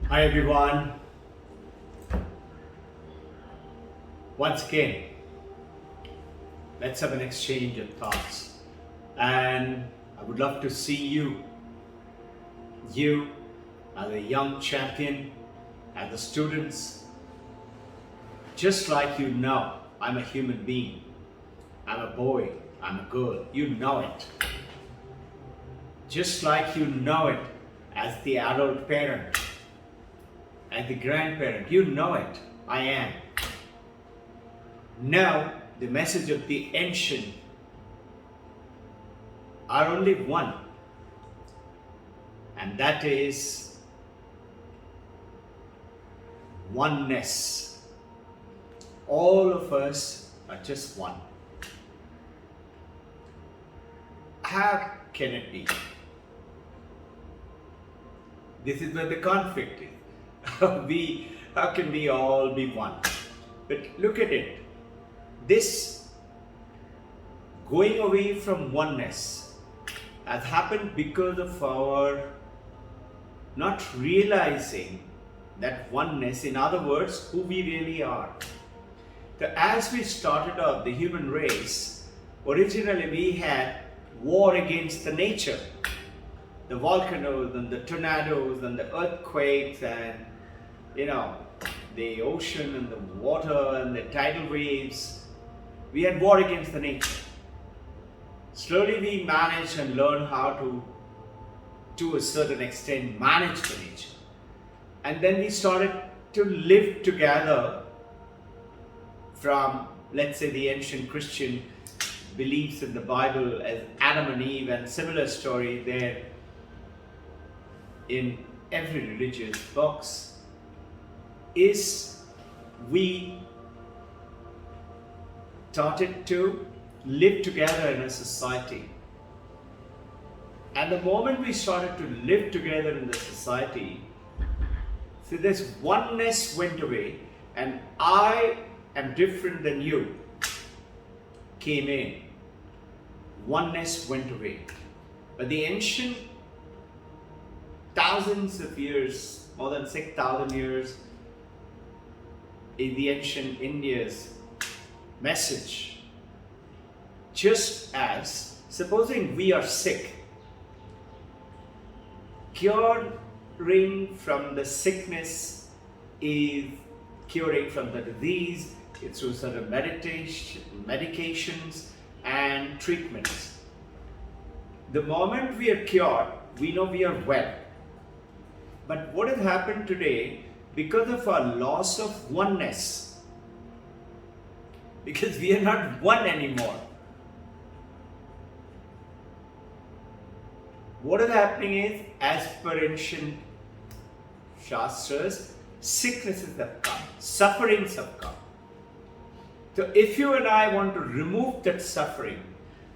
Hi everyone. Once again, let's have an exchange of thoughts. And I would love to see you as a young champion, as the students, just like you know, I'm a human being. I'm a boy, I'm a girl. You know it. Just like you know it as the adult parent, as the grandparent, you know it. I am. Now, the message of the ancient are only one, and that is oneness. All of us are just one. How can it be? This is where the conflict is. How can we all be one? But look at it. This going away from oneness has happened because of our not realizing that oneness, in other words, who we really are. So as we started off, the human race, originally we had war against the nature. The volcanoes and the tornadoes and the earthquakes and the ocean and the water and the tidal waves. We had war against the nature. Slowly we managed and learned how to a certain extent, manage the nature. And then we started to live together from, let's say, the ancient Christian beliefs in the Bible as Adam and Eve, and similar story there in every religious books, is we started to live together in a society. And the moment we started to live together in the society, so this oneness went away, and I am different than you came in. Oneness went away. But the ancient thousands of years, more than 6,000 years, in the ancient India's message, just as supposing we are sick, curing from the sickness is curing from the disease through certain medications and treatments. The moment we are cured, we know we are well. But what has happened today, because of our loss of oneness, because we are not one anymore, what is happening is, as per ancient Shastras, sicknesses have come, sufferings have come. So if you and I want to remove that suffering,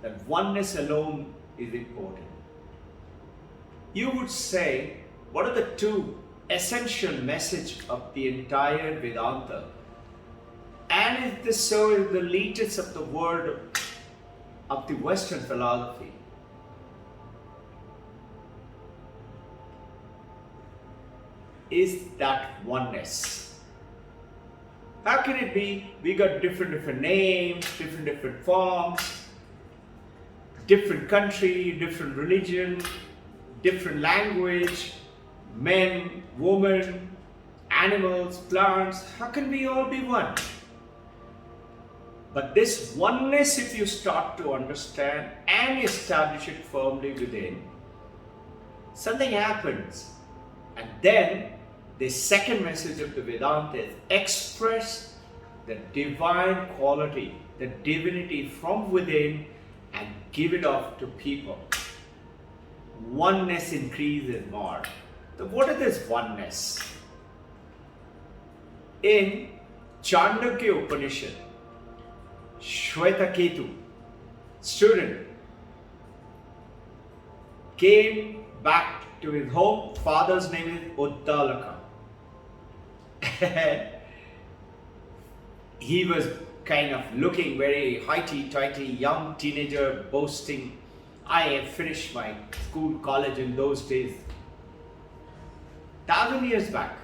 that oneness alone is important. You would say, what are the two essential message of the entire Vedanta? And is this so is the latest of the word of the Western philosophy? Is that oneness. How can it be? We got different names, different forms, different country, different religion, different language, men, women, animals, plants. How can we all be one? But this oneness, if you start to understand and establish it firmly within, something happens. And then the second message of the Vedanta is express the divine quality, the divinity from within, and give it off to people. Oneness increases more. So what is this oneness? In Chandogya Upanishad, Shwetaketu, student, came back to his home. Father's name is Uddalaka. He was kind of looking very hoity-toity, young teenager, boasting, I have finished my school, college in those days. 1,000 years back.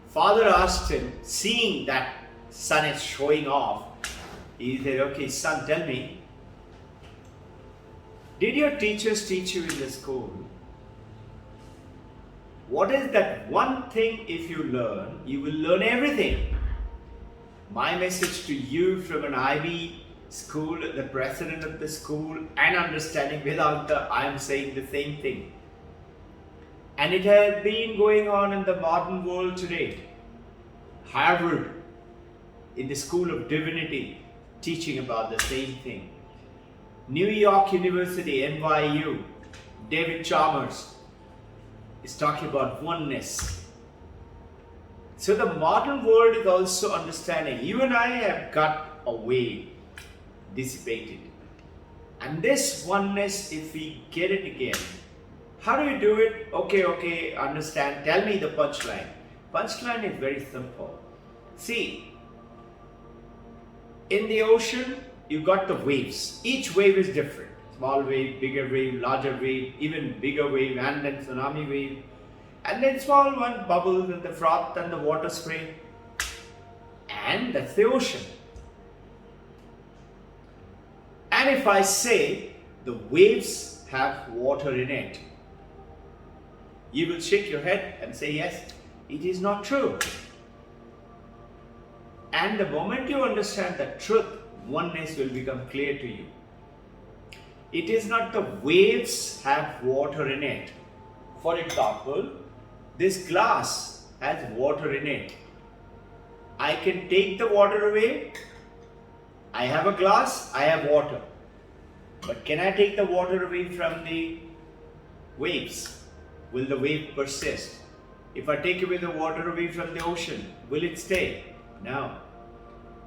Father asked him, seeing that son is showing off, he said, okay, son, tell me, did your teachers teach you in the school? What is that one thing if you learn, you will learn everything? My message to you from an Ivy school, the president of the school, and understanding without the, I am saying the same thing. And it has been going on in the modern world today. Harvard, in the School of Divinity, teaching about the same thing. New York University, NYU, David Chalmers is talking about oneness. So the modern world is also understanding. You and I have got away, dissipated. And this oneness, if we get it again, how do you do it? Okay, understand. Tell me the punchline. Punchline is very simple. See, in the ocean, you got the waves. Each wave is different. Small wave, bigger wave, larger wave, even bigger wave, and then tsunami wave. And then small one, bubbles and the froth and the water spray. And that's the ocean. And if I say the waves have water in it, you will shake your head and say, yes, it is not true. And the moment you understand the truth, oneness will become clear to you. It is not the waves have water in it. For example, this glass has water in it. I can take the water away. I have a glass, I have water. But can I take the water away from the waves? Will the wave persist? If I take away the water away from the ocean, will it stay? No.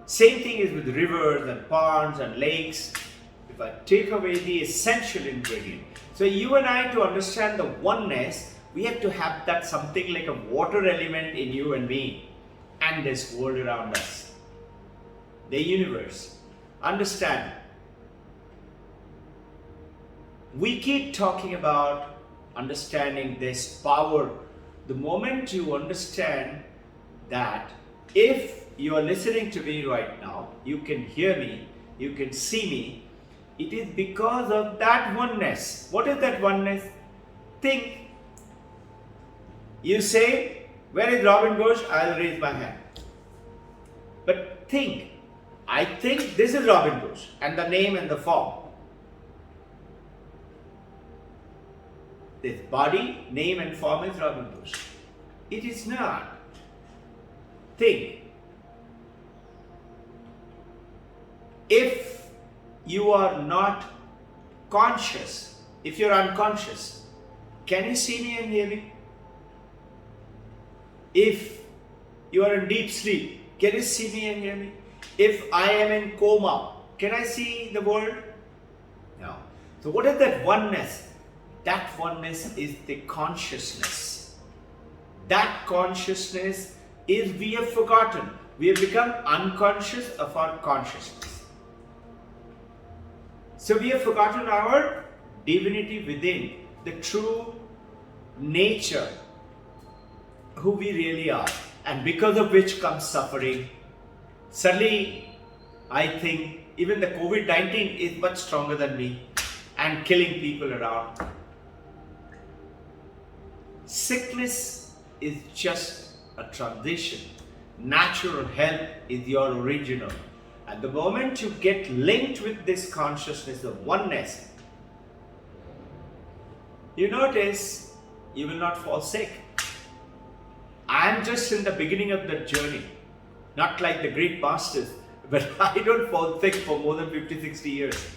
Same thing is with rivers and ponds and lakes. If I take away the essential ingredient. So you and I, to understand the oneness, we have to have that something like a water element in you and me and this world around us. The universe. Understand. We keep talking about understanding this power. The moment you understand that if you are listening to me right now, you can hear me, you can see me, it is because of that oneness. What is that oneness? Think. You say, where is Robbin Ghosh? I'll raise my hand. But think. I think this is Robbin Ghosh and the name and the form. This body, name and form is Robbin Ghosh. It is not. Think. If you are not conscious, if you're unconscious, can you see me and hear me? If you are in deep sleep, can you see me and hear me? If I am in coma, can I see the world? No. So what is that oneness? That oneness is the consciousness. That consciousness is we have forgotten. We have become unconscious of our consciousness. So we have forgotten our divinity within, the true nature, who we really are, and because of which comes suffering. Suddenly, I think even the COVID-19 is much stronger than me and killing people around. Sickness is just a transition. Natural health is your original. At the moment you get linked with this consciousness of oneness, you notice you will not fall sick. I am just in the beginning of the journey, not like the great masters, but I don't fall sick for more than 50, 60 years.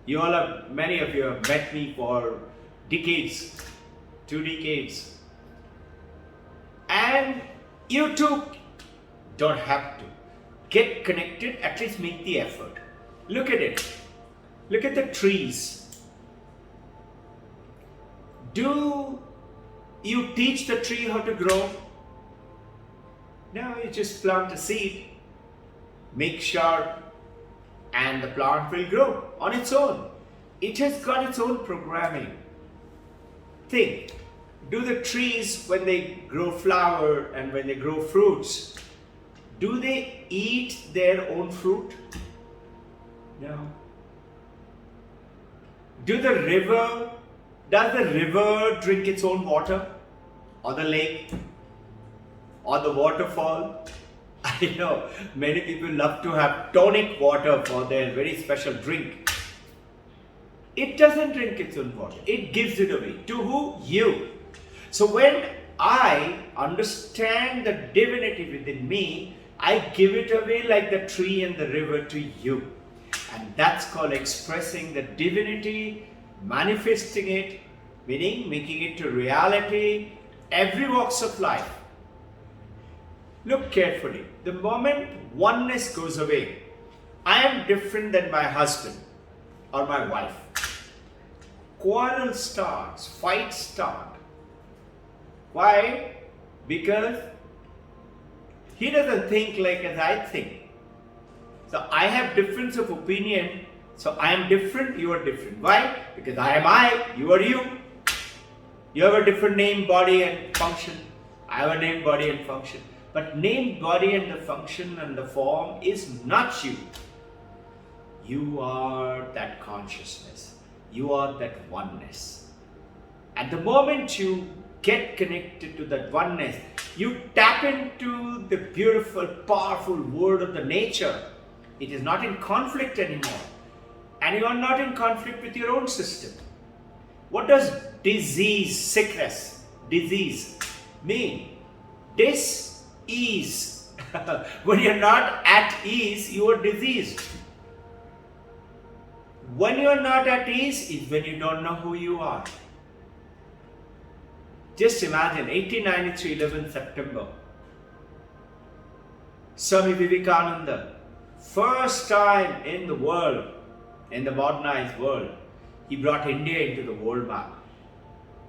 You all have, many of you have met me for decades, 2 decades. And you too don't have to. Get connected, at least make the effort. Look at it. Look at the trees. Do you teach the tree how to grow? No, you just plant a seed, make sure, and the plant will grow on its own. It has got its own programming. think, do the trees, when they grow flower and when they grow fruits, do they eat their own fruit? No. Does the river drink its own water? Or the lake? Or the waterfall? I know many people love to have tonic water for their very special drink. It doesn't drink its own water. It gives it away. To who? You. So when I understand the divinity within me, I give it away like the tree and the river to you. And that's called expressing the divinity, manifesting it, meaning making it to reality, every walks of life. Look carefully. The moment oneness goes away, I am different than my husband or my wife. Quarrel starts, fights start. Why? Because he doesn't think like as I think. So I have difference of opinion. So I am different, you are different. Why? Because I am I, you are you. You have a different name, body and function. I have a name, body and function. But name, body and the function and the form is not you. You are that consciousness. You are that oneness. At the moment you get connected to that oneness, you tap into the beautiful, powerful world of the nature. It is not in conflict anymore. And you are not in conflict with your own system. What does sickness mean? Dis-ease. When you're not at ease, you are diseased. When you're not at ease is when you don't know who you are. Just imagine 1893, 11th September. Swami Vivekananda, first time in the world, in the modernized world, he brought India into the world map.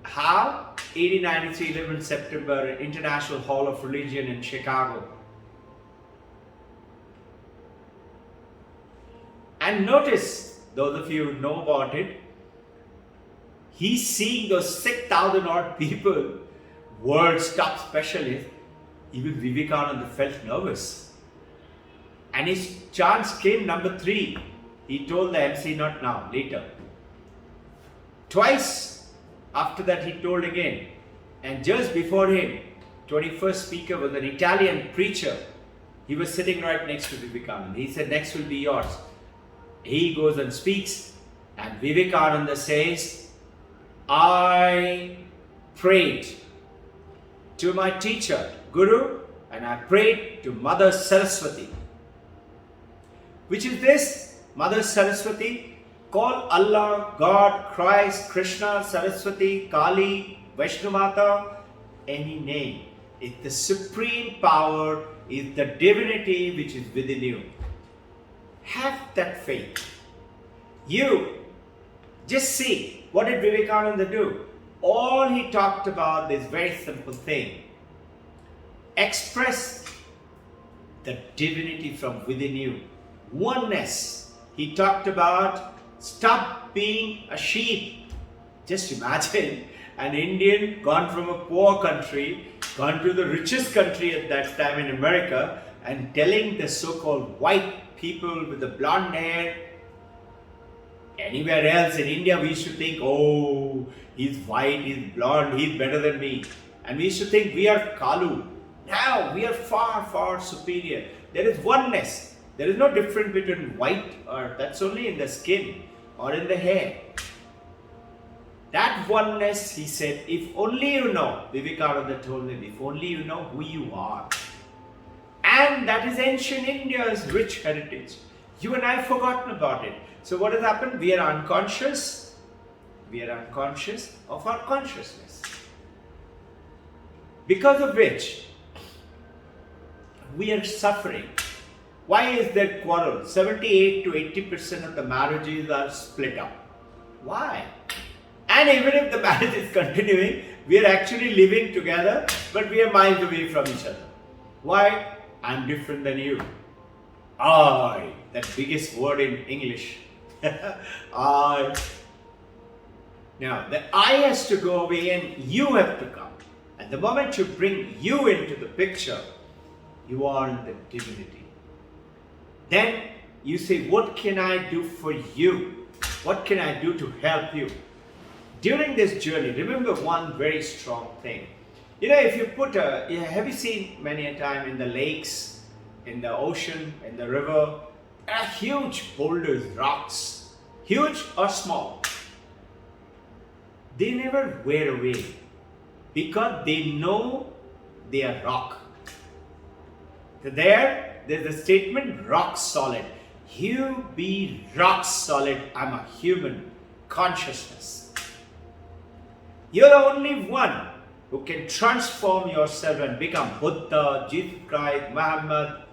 How? 1893, 11th September, International Hall of Religion in Chicago. And notice, those of you who know about it, he's seeing those 6,000 odd people, world's top specialists. Even Vivekananda felt nervous. And his chance came number 3. He told the MC, not now, later. Twice after that he told again. And just before him, 21st speaker was an Italian preacher. He was sitting right next to Vivekananda. He said, next will be yours. He goes and speaks, and Vivekananda says, I prayed to my teacher, Guru, and I prayed to Mother Saraswati. Which is this? Mother Saraswati. Call Allah, God, Christ, Krishna, Saraswati, Kali, Vaishnavata, any name. It's the supreme power, is the divinity which is within you. Have that faith. You just see, what did Vivekananda do? All he talked about this very simple thing. Express the divinity from within you. Oneness. He talked about stop being a sheep. Just imagine an Indian gone from a poor country, gone to the richest country at that time in America, and telling the so-called white people with the blonde hair. Anywhere else in India we used to think, oh, he's white, he's blonde, he's better than me. And we used to think we are Kalu. Now we are far, far superior. There is oneness. There is no difference between white, or that's only in the skin or in the hair. That oneness, he said, if only you know, Vivekananda told me, if only you know who you are. And that is ancient India's rich heritage. You and I have forgotten about it. So what has happened? We are unconscious. We are unconscious of our consciousness. Because of which, we are suffering. Why is there quarrel? 78 to 80% of the marriages are split up. Why? And even if the marriage is continuing, we are actually living together, but we are miles away from each other. Why? I'm different than you. I, that biggest word in English. I. Now, the I has to go away and you have to come. And the moment you bring you into the picture, you are in the divinity. Then you say, what can I do for you? What can I do to help you? During this journey, remember one very strong thing. You know, if you put have you seen many a time in the lakes, in the ocean, in the river, huge boulders, rocks, huge or small, they never wear away because they know they are rock. So there's a statement, rock solid. You be rock solid. I'm a human consciousness. You're the only one who can transform yourself and become Buddha, Jesus Christ, Muhammad,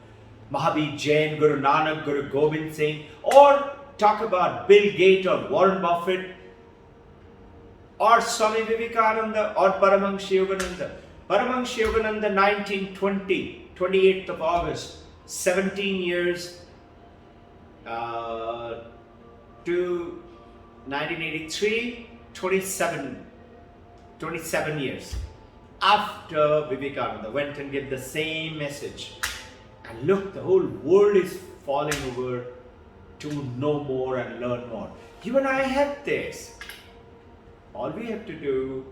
Mahavir Jain, Guru Nanak, Guru Gobind Singh, or talk about Bill Gates or Warren Buffett, or Swami Vivekananda or Paramahansa Yogananda. Paramahansa Yogananda, 1920, 28th of August, 17 years to 1983, 27 years after Vivekananda went and gave the same message. And look, the whole world is falling over to know more and learn more. You and I have this. All we have to do,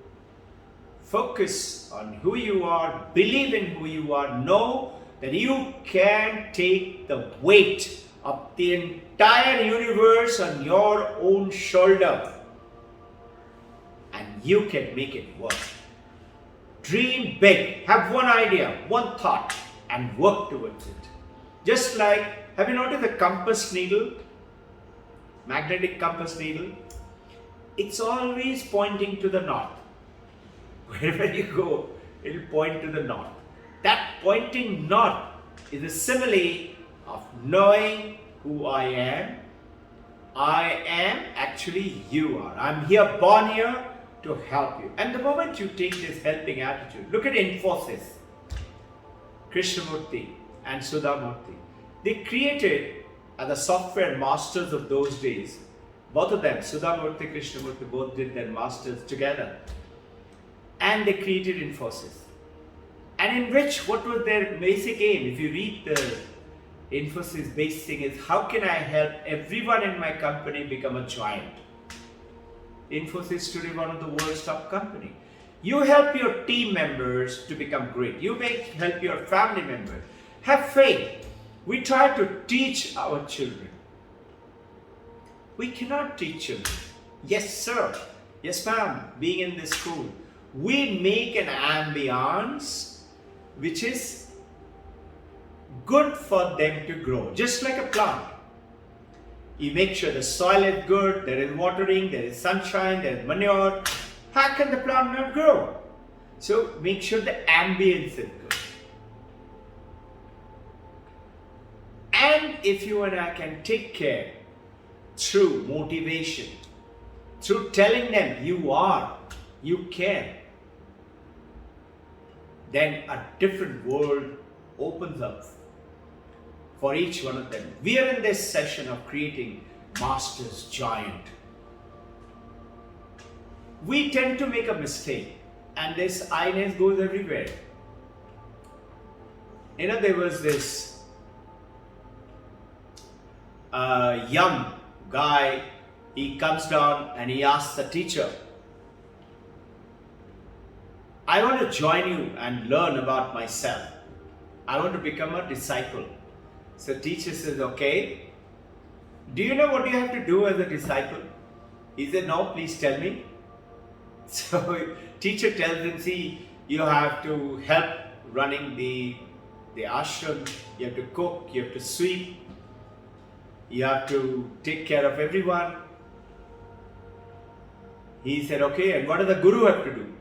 focus on who you are, believe in who you are, know that you can take the weight of the entire universe on your own shoulder and you can make it work. Dream big, have one idea, one thought and work towards it. Just like, have you noticed the compass needle? Magnetic compass needle? It's always pointing to the north. Wherever you go, it will point to the north. That pointing north is a simile of knowing who I am. I am actually you are. I'm here, born here to help you. And the moment you take this helping attitude, look at Infosys, Krishnamurti and Sudhamurti. They created the software masters of those days. Both of them, Sudhamurti, Krishnamurti, both did their masters together. And they created Infosys. And in which, what was their basic aim? If you read the Infosys basic thing is, how can I help everyone in my company become a giant? Infosys today one of the world's top company. You help your team members to become great. You help your family members. Have faith. We try to teach our children. We cannot teach children. Yes, sir. Yes, ma'am. Being in this school, we make an ambience which is good for them to grow, just like a plant. You make sure the soil is good, there is watering, there is sunshine, there is manure. How can the plant not grow? So make sure the ambience is good. And if you and I can take care through motivation, through telling them you are, you can, then a different world opens up for each one of them. We are in this session of creating Master's Giant. We tend to make a mistake and this I-ness goes everywhere. You know, there was this young guy, he comes down and he asks the teacher, I want to join you and learn about myself. I want to become a disciple. So teacher says, okay. Do you know what you have to do as a disciple? He said, no, please tell me. So teacher tells him, see, you have to help running the ashram, you have to cook, you have to sweep, you have to take care of everyone. He said, okay, and what does the guru have to do?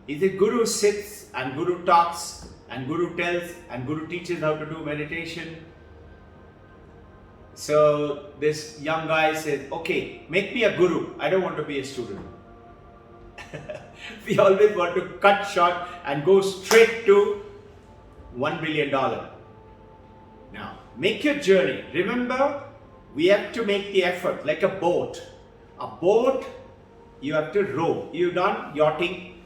He said, guru sits and guru talks and guru tells and guru teaches how to do meditation. So this young guy said, okay, make me a guru. I don't want to be a student. We always want to cut short and go straight to $1 billion. Now, make your journey. Remember, we have to make the effort like a boat. A boat You have to row. You've done yachting.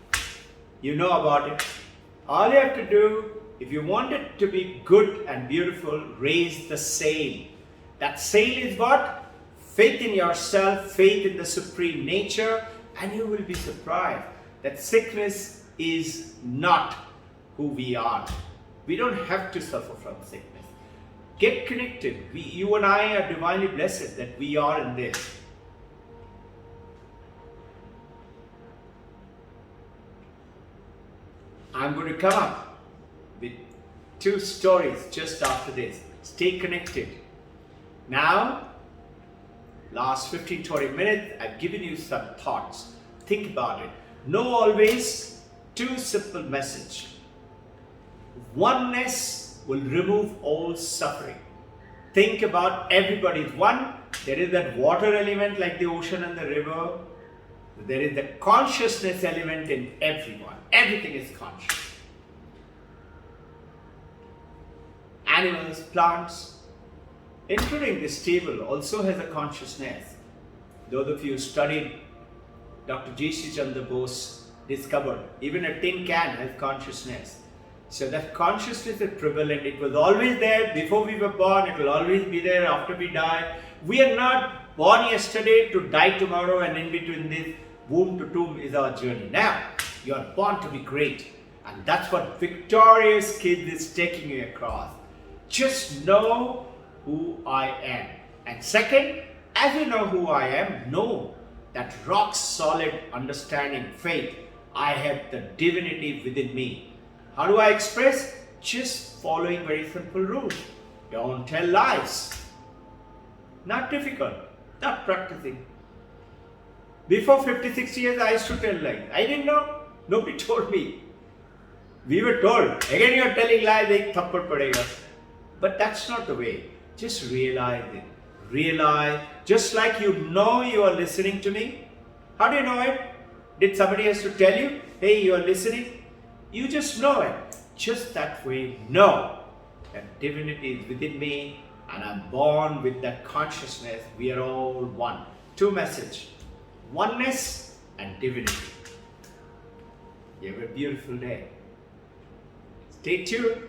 You know about it. All you have to do, if you want it to be good and beautiful, raise the sail. That sail is what? Faith in yourself, faith in the supreme nature, and you will be surprised that sickness is not who we are. We don't have to suffer from sickness. Get connected. You and I are divinely blessed that we are in this. I'm going to come up with 2 stories just after this. Stay connected. Now, last 15-20 minutes, I've given you some thoughts. Think about it. Know always 2 simple messages. Oneness will remove all suffering. Think about everybody is one. There is that water element like the ocean and the river. There is the consciousness element in everyone. Everything is conscious. Animals, plants, including this table, also has a consciousness. Those of you who studied Dr. J.C. Chandra Bose discovered even a tin can has consciousness. So that consciousness is prevalent. It was always there before we were born. It will always be there after we die. We are not born yesterday to die tomorrow, and in between this womb to tomb is our journey. Now, you are born to be great. And that's what Victorious Kid is taking you across. Just know who I am. And second, as you know who I am, know that rock solid understanding, faith, I have the divinity within me. How do I express? Just following very simple rules. Don't tell lies. Not difficult. Not practicing. Before 56 years, I used to tell lies. I didn't know. Nobody told me. We were told, again you are telling lies, ek thappad padega. But that's not the way. Just realize it. Realize, just like you know you are listening to me. How do you know it? Did somebody has to tell you, hey, you are listening? You just know it. Just that way, know that divinity is within me and I'm born with that consciousness. We are all one. 2 messages. Oneness and divinity. You have a beautiful day. Stay tuned.